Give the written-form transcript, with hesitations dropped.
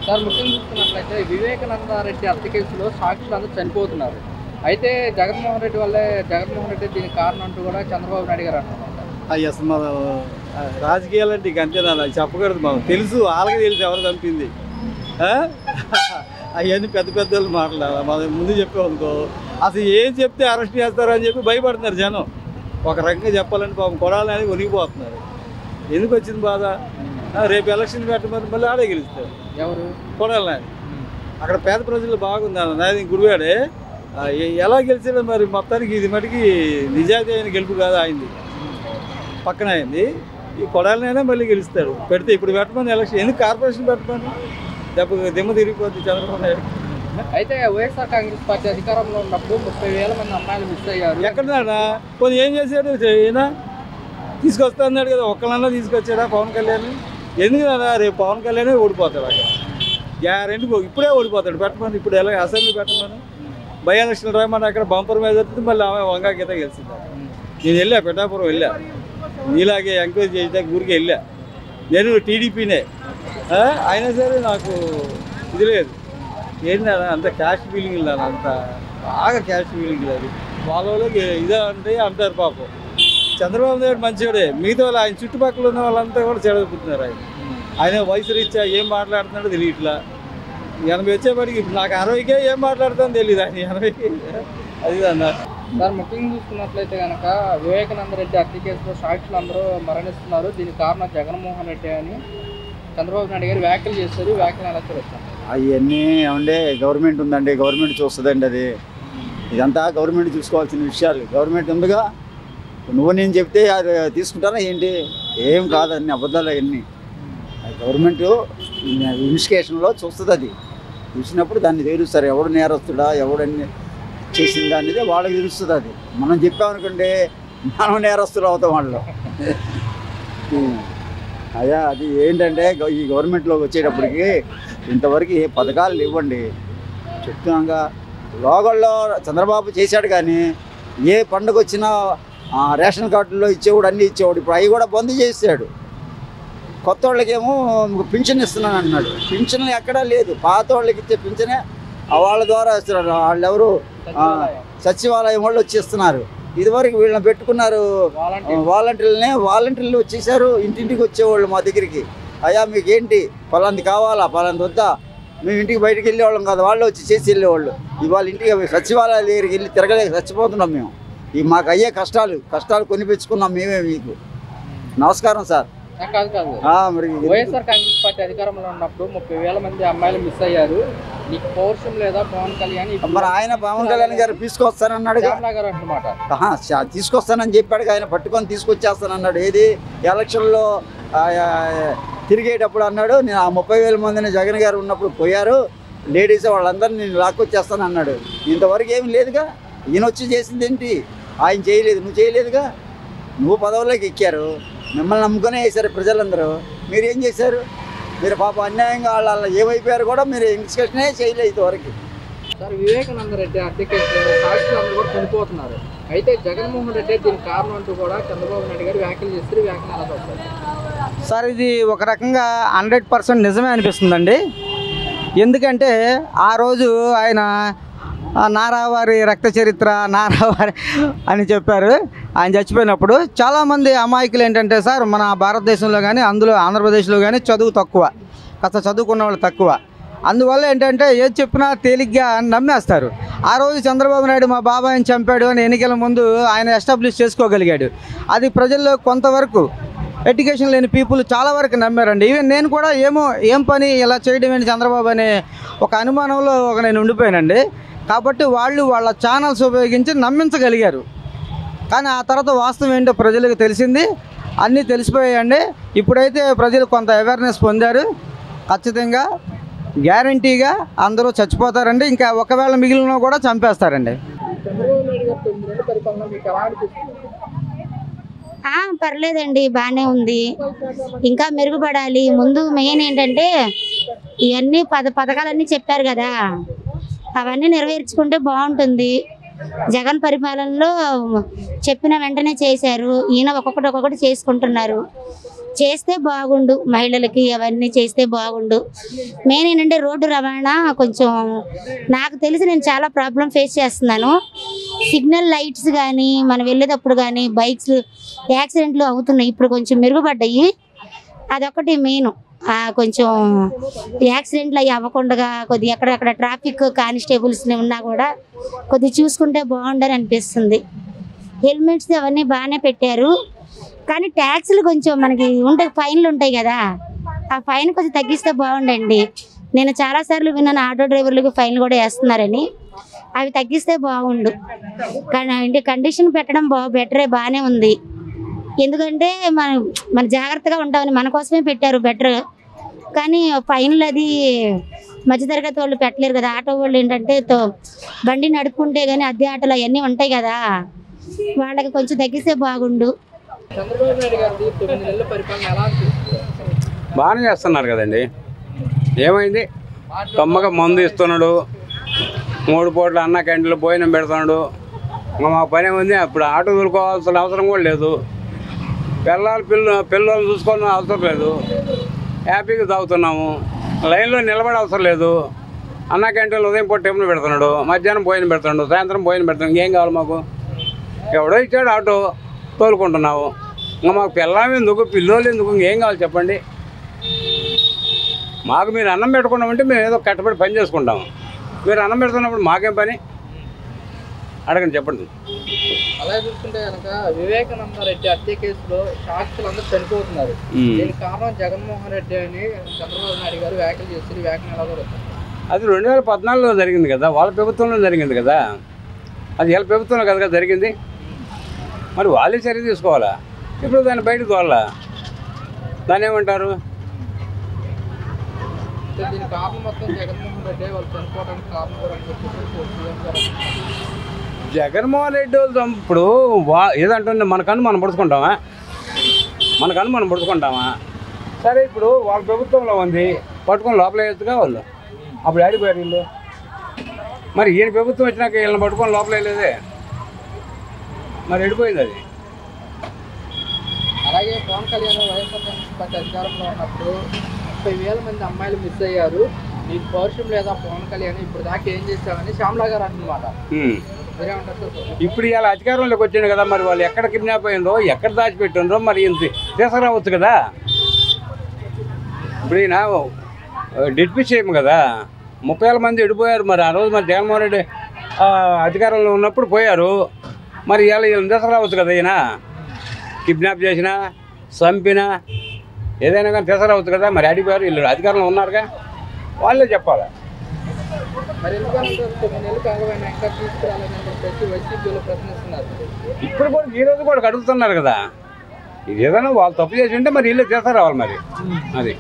Sir ముఖ్యంగా చూసుకున్నట్లయితే వివేకానంద రెడ్డి హత్య కేసులో సాక్షులు అందరూ చనిపోతున్నారు. అయితే జగన్మోహన్ రెడ్డి దీనికి కారణం అంటూ కూడా చంద్రబాబు నాయుడు గారు అంటున్నారు. అవి అసలు మన రాజకీయాలు అంటే ఇక అంతేనా చెప్పకూడదు. మనం తెలుసు, వాళ్ళకి తెలుసు ఎవరు చంపింది. అవన్నీ పెద్ద పెద్ద వాళ్ళు మాట్లాడాలి. మనం ముందు చెప్పేవనుకో అసలు ఏం చెప్తే అరెస్ట్ చేస్తారని చెప్పి భయపడుతున్నారు జనం. ఒక రకంగా చెప్పాలంటే పాపం కొడాలని ఒరిగిపోతున్నారు. ఎందుకు వచ్చింది బాధ? రేపు ఎలక్షన్ పెట్టమని మళ్ళీ ఆడే గెలుస్తారు. ఎవరు? కొడాలని. అక్కడ పేద ప్రజలు బాగుంది అన్న నాది గుడివాడే. ఎలా గెలిచాడో మరి మొత్తానికి ఇది మటుకి నిజాయితీ అయిన గెలుపు కాదు అయింది. పక్కన అయింది. ఈ కొడాలనైనా మళ్ళీ గెలుస్తాడు. పెడితే ఇప్పుడు పెట్టమని ఎలక్షన్ ఎందుకు కార్పొరేషన్ పెట్టమని దిమ్మ తిరిగిపోద్ది చంద్రబాబు నాయుడు. అయితే వైఎస్ఆర్ కాంగ్రెస్ పార్టీ అధికారంలో ఉన్నప్పుడు 30,000 మంది అమ్మాయిలు మిస్ అయ్యారు. ఎక్కడన్నా కొన్ని ఏం చేశాడు? ఈయన తీసుకొస్తా అన్నాడు కదా, ఒక్కళ్ళన్నా తీసుకొచ్చాడా పవన్ కళ్యాణ్? ఎందుకన్నా రేపు పవన్ కళ్యాణే ఓడిపోతాడు. అక్కడ గ్యారెంటీ ఇప్పుడే ఓడిపోతాడు. పెట్టమని ఇప్పుడు ఎలా అసెంబ్లీ పెట్టమని బై ఎలక్షన్ రాయమని అక్కడ బంపర్ మీద వస్తుంది. మళ్ళీ ఆమె వంగా గీత గెలిచింది. నేను వెళ్ళా, పిఠాపురం వెళ్ళా, నీలాగే ఎంక్వైరీ చేయడానికి ఊరికి వెళ్ళా. నేను టీడీపీనే అయినా సరే నాకు ఇది లేదు. ఏంటన్నా అంత క్యాష్ ఫీలింగ్ లేదు, అంత బాగా క్యాష్ ఫీలింగ్ లేదు. వాళ్ళకి ఇదే అంటే అంటారు పాపం. చంద్రబాబు నాయుడు మంచివాడే, మిగతా వాళ్ళు ఆయన చుట్టుపక్కల ఉన్న వాళ్ళంతా కూడా చెడగొట్టుతున్నారు. ఆయన వయసు రీత్యా ఏం మాట్లాడుతున్నాడో తెలియట్లా. 80 వచ్చేప్పటికి ఇప్పుడు నాకు 60కే ఏం మాట్లాడుతుందో తెలియదు. ఆయన 80కి అది అన్నారు. సార్ ముఖ్యంగా చూసుకున్నట్లయితే కనుక వివేకానంద రెడ్డి హత్య కేసులో సాక్షులు అందరూ మరణిస్తున్నారు. దీనికి కారణం జగన్మోహన్ రెడ్డి అని చంద్రబాబు నాయుడు గారు వ్యాఖ్యలు చేస్తారు. వ్యాఖ్యలు ఎలా చూస్తారు? అవన్నీ ఏమంటే గవర్నమెంట్ ఉందండి, గవర్నమెంట్ చూస్తుందండి. అది ఇదంతా గవర్నమెంట్ చూసుకోవాల్సిన విషయాలు. గవర్నమెంట్ ఉందిగా, నువ్వు నేను చెప్తే అది తీసుకుంటారా ఏంటి? ఏం కాదండి, అబద్ధాలు అవన్నీ. గవర్నమెంట్ ఇన్వెస్టిగేషన్లో చూస్తుంది. అది చూసినప్పుడు దాన్ని తెలుస్తారు. ఎవడు నేరస్తుడా, ఎవడన్ని చేసిందా అనేది వాళ్ళకి తెలుస్తుంది. అది మనం చెప్పామనుకోండి మనం నేరస్తులు అవుతాం వాళ్ళు. అదే అది ఏంటంటే ఈ గవర్నమెంట్లోకి వచ్చేటప్పటికి ఇంతవరకు ఏ పథకాలు ఇవ్వండి చెప్తున్నాగా. లోగల్లో చంద్రబాబు చేశాడు కానీ ఏ పండుగ వచ్చినా రేషన్ కార్డుల్లో ఇచ్చేవాడు, అన్నీ ఇచ్చేవాడు. ఇప్పుడు అవి కూడా బంద్ చేశాడు. కొత్త వాళ్ళకేమో పింఛన్ ఇస్తున్నాను అన్నాడు. పింఛన్లు ఎక్కడా లేదు. పాత వాళ్ళకి ఇచ్చే పింఛనే వాళ్ళ ద్వారా ఇస్తున్నారు. వాళ్ళు ఎవరు సచివాలయం వాళ్ళు వచ్చి ఇస్తున్నారు. ఇదివరకు వీళ్ళని పెట్టుకున్నారు వాలంటీర్లు వచ్చేసారు. ఇంటింటికి వచ్చేవాళ్ళు మా దగ్గరికి. అయ్యా మీకేంటి పలాంది కావాలా, పలాంది వద్దా, మేము ఇంటికి బయటకు వెళ్ళేవాళ్ళం కాదు, వాళ్ళు వచ్చి చేసి వెళ్ళేవాళ్ళు. ఇవాళ ఇంటికి సచివాలయాల దగ్గరికి వెళ్ళి తిరగలేక చచ్చిపోతున్నాం మేము. మాకు అయ్యే కష్టాలు కొనిపించుకున్నాం మేమే. మీకు నమస్కారం సార్. మరి వైఎస్ఆర్ కాంగ్రెస్ పార్టీ అధికారంలో ఉన్నప్పుడు 30,000 మంది అమ్మాయిలు మిస్ అయ్యారు. నీకు పౌరుషం లేదా పవన్ కళ్యాణ్? మరి ఆయన పవన్ కళ్యాణ్ గారు తీసుకొస్తానన్నాడు, తీసుకొస్తానని చెప్పాడు. ఆయన పట్టుకొని తీసుకొచ్చేస్తానన్నాడు. ఏది ఎలక్షన్లో తిరిగేటప్పుడు అన్నాడు, నేను ఆ 30,000 మందిని జగన్ గారు ఉన్నప్పుడు పోయారు లేడీస్, వాళ్ళందరినీ నేను లాక్కొచ్చేస్తాను అన్నాడు. ఇంతవరకు ఏమి లేదుగా. ఈయన వచ్చి చేసింది ఏంటి? ఆయన చేయలేదు, నువ్వు చేయలేదుగా. నువ్వు పదవుల్లోకి ఎక్కారు, మిమ్మల్ని నమ్ముకునే వేశారు ప్రజలందరూ. మీరు ఏం చేశారు? మీరు పాప అన్యాయంగా వాళ్ళు ఏమైపోయారు కూడా మీరు ఇన్వెస్టిగేషనే చేయలేదు ఇంతవరకు. సార్ వివేకానంద రెడ్డి హత్య కేసులో సాక్షులు అందరూ కూడా చనిపోతున్నారు. అయితే జగన్మోహన్ రెడ్డి దీనికి కారణం అంటూ కూడా చంద్రబాబు నాయుడు గారు వ్యాఖ్యలు చేస్తారు. వ్యాఖ్యలు ఎలా చూస్తారు? సార్ ఇది ఒక రకంగా 100% నిజమే అనిపిస్తుందండి. ఎందుకంటే ఆ రోజు ఆయన నారావారి రక్త చరిత్ర నారావారి అని చెప్పారు. ఆయన చచ్చిపోయినప్పుడు చాలామంది అమాయకులు ఏంటంటే సార్ మన భారతదేశంలో కానీ అందులో ఆంధ్రప్రదేశ్లో కానీ చదువు తక్కువ, కాస్త చదువుకున్న వాళ్ళు తక్కువ. అందువల్ల ఏంటంటే ఏది చెప్పినా తేలిగ్గా నమ్మేస్తారు. ఆ రోజు చంద్రబాబు నాయుడు మా బాబాయిని చంపాడు అని ఎన్నికల ముందు ఆయన ఎస్టాబ్లిష్ చేసుకోగలిగాడు. అది ప్రజల్లో కొంతవరకు ఎడ్యుకేషన్ లేని పీపుల్ చాలా వరకు నమ్మారండి. ఈవెన్ నేను కూడా ఏం పని ఇలా చేయడం ఏంటి చంద్రబాబు అనే ఒక అనుమానంలో నేను ఉండిపోయానండి. కాబట్టి వాళ్ళ ఛానల్స్ ఉపయోగించి నమ్మించగలిగారు. కానీ ఆ తర్వాత వాస్తవం ఏంటో ప్రజలకు తెలిసింది, అన్నీ తెలిసిపోయాయండి. ఇప్పుడైతే ప్రజలు కొంత అవేర్నెస్ పొందారు. ఖచ్చితంగా గ్యారంటీగా అందరూ చచ్చిపోతారండి. ఇంకా ఒకవేళ మిగిలిన కూడా చంపేస్తారండి. పర్లేదండి, బాగానే ఉంది. ఇంకా మెరుగుపడాలి. ముందు మెయిన్ ఏంటంటే ఇవన్నీ పథకాలన్నీ చెప్పారు కదా, అవన్నీ నెరవేర్చుకుంటే బాగుంటుంది. జగన్ పరిపాలనలో చెప్పిన వెంటనే చేశారు. ఈయన ఒక్కొక్కటి చేసుకుంటున్నారు. చేస్తే బాగుండు, మహిళలకి అవన్నీ చేస్తే బాగుండు. మెయిన్ ఏంటంటే రోడ్డు రవాణా కొంచెం నాకు తెలిసి నేను చాలా ప్రాబ్లం ఫేస్ చేస్తున్నాను. సిగ్నల్ లైట్స్ కానీ మనం వెళ్ళేటప్పుడు కానీ బైక్స్ యాక్సిడెంట్లు అవుతున్నాయి, ఇప్పుడు కొంచెం మెరుగుపడ్డాయి. అదొకటి మెయిన్. కొంచెం యాక్సిడెంట్లు అవి అవ్వకుండా కొద్దిగా ఎక్కడెక్కడ ట్రాఫిక్ కానిస్టేబుల్స్ ఉన్నా కూడా కొద్దిగా చూసుకుంటే బాగుండని అనిపిస్తుంది. హెల్మెట్స్ అవన్నీ బాగానే పెట్టారు, కానీ ట్యాక్స్లు కొంచెం మనకి ఉంటాయి, ఫైన్లు ఉంటాయి కదా, ఆ ఫైన్ కొంచెం తగ్గిస్తే బాగుండండి. నేను చాలాసార్లు విన్నాను ఆటో డ్రైవర్లకు ఫైన్లు కూడా వేస్తున్నారని, అవి తగ్గిస్తే బాగుండు. కానీ కండిషన్ పెట్టడం బెటరే, బాగానే ఉంది. ఎందుకంటే మన జాగ్రత్తగా ఉంటామని మన కోసమే పెట్టారు బెటర్. కానీ ఫైన్లు అది మధ్యతరగతి వాళ్ళు పెట్టలేరు కదా. ఆటో వాళ్ళు ఏంటంటే బండి నడుపుకుంటే కానీ అద్దె ఆటోలు అవన్నీ ఉంటాయి కదా, వాళ్ళకి కొంచెం తగ్గిస్తే బాగుండు. చంద్రబాబు నాయుడు గారి 9 నెలల పరిపాలన ఎలా అనిపిస్తుంది? బాగానే చేస్తున్నారు కదండి. ఏమైంది, కమ్మగా మందు ఇస్తున్నాడు, 3 పూట్ల అన్న క్యాంటీన్లో భోజనం పెడుతున్నాడు. మా పని ఏముంది, ఇప్పుడు ఆటో దొరుకోవాల్సిన అవసరం కూడా లేదు, పిల్లలు చూసుకోవాల్సిన అవసరం లేదు, హ్యాపీగా తాగుతున్నాము, లైన్లో నిలబడే అవసరం లేదు. అన్న క్యాంటీన్లో ఉదయం పూట టిఫిన్ పెడుతున్నాడు, మధ్యాహ్నం భోజనం పెడుతున్నాడు, సాయంత్రం భోజనం పెడుతున్నాడు. ఇంకేం కావాలి మాకు? ఎవడో ఇచ్చాడు ఆటో, తోలుకుంటున్నావు. ఇంకా మాకు పిల్లలు ఎందుకు, పిల్లోళ్ళు ఎందుకు, ఇంకేం కావాలి చెప్పండి? మాకు మీరు అన్నం పెట్టుకున్నామంటే మేము ఏదో కట్టబడి పని చేసుకుంటాము. మీరు అన్నం పెడుతున్నప్పుడు మాకేం పని అడగండి, చెప్పండి. అలాగే చూసుకుంటే కనుక వివేకానంద రెడ్డి హత్య కేసులో సాక్షులు అందరూ చనిపోతున్నారు. దీనికి కారణం జగన్మోహన్ రెడ్డి అని చంద్రబాబు నాయుడు గారు వ్యాఖ్యలు చేస్తారు. వ్యాఖ్యలు ఎలా కూడా అది 2014లో జరిగింది కదా, వాళ్ళ ప్రభుత్వంలో జరిగింది కదా, అది వీళ్ళ ప్రభుత్వంలో కదా జరిగింది. మరి వాళ్ళే చర్య తీసుకోవాలా? ఇప్పుడు దాన్ని బయటకు తోవాలా? దాన్ని ఏమంటారు? దీని కారణం మొత్తం జగన్మోహన్ రెడ్డి వాళ్ళు చనిపోవడానికి కారణం కూడా అని చెప్పేసి జగన్మోహన్ రెడ్డి వాళ్ళు ఇప్పుడు ఏదంటే మనకన్ను మనం పడుచుకుంటామా? సరే, ఇప్పుడు వాళ్ళ ప్రభుత్వంలో ఉంది, పట్టుకొని లోపల వేయచ్చుగా వాళ్ళు. అప్పుడు ఆడిపోయారు వీళ్ళు. మరి ఈయన ప్రభుత్వం వచ్చినాక వీళ్ళని పట్టుకొని లోపల వేయలేదే, మరి వెళ్ళిపోయింది అది. అలాగే పవన్ కళ్యాణ్ వైఎస్ఆర్ కాంగ్రెస్ పార్టీ అధికారంలో ఉన్నప్పుడు 30,000 మంది అమ్మాయిలు మిస్ అయ్యారు, నీకు పౌరుషం లేదా పవన్ కళ్యాణ్, ఇప్పుడు దాకా ఏం చేశామని శ్యామలా గారు అన్నమాట. ఇప్పుడు ఇలా అధికారంలోకి వచ్చింది కదా, మరి వాళ్ళు ఎక్కడ కిడ్నాప్ అయిందో, ఎక్కడ దాచిపెట్టిండ్రో మరి ఇంత తీసుకురావచ్చు కదా. ఇప్పుడు ఈయన డిప్యూటీ సీఎం కదా, 30,000 మంది వెళ్ళిపోయారు. మరి ఆ రోజు మరి జగన్మోహన్ రెడ్డి అధికారంలో ఉన్నప్పుడు పోయారు. మరి ఇలా వీళ్ళని తీసుకురావచ్చు కదా. ఈయన కిడ్నాప్ చేసినా, చంపినా, ఏదైనా కానీ తీసుకురావచ్చు కదా. మరి అడిగిపోయారు, వీళ్ళు అధికారంలో ఉన్నారుగా, వాళ్ళే చెప్పాలి. మరి ఎందుకంటే 9 నెలలు కాకపోయినా ఇంకా తీసుకురాలేదని చెప్పేసి వైసీపీలో ప్రశ్నిస్తున్నారు. ఇప్పుడు కూడా ఈ రోజు కూడా అడుగుతున్నారు కదా. ఇది ఏదైనా వాళ్ళు తప్పు చేసి ఉంటే మరి వీళ్ళే తీసుకురావాలి మరి అది.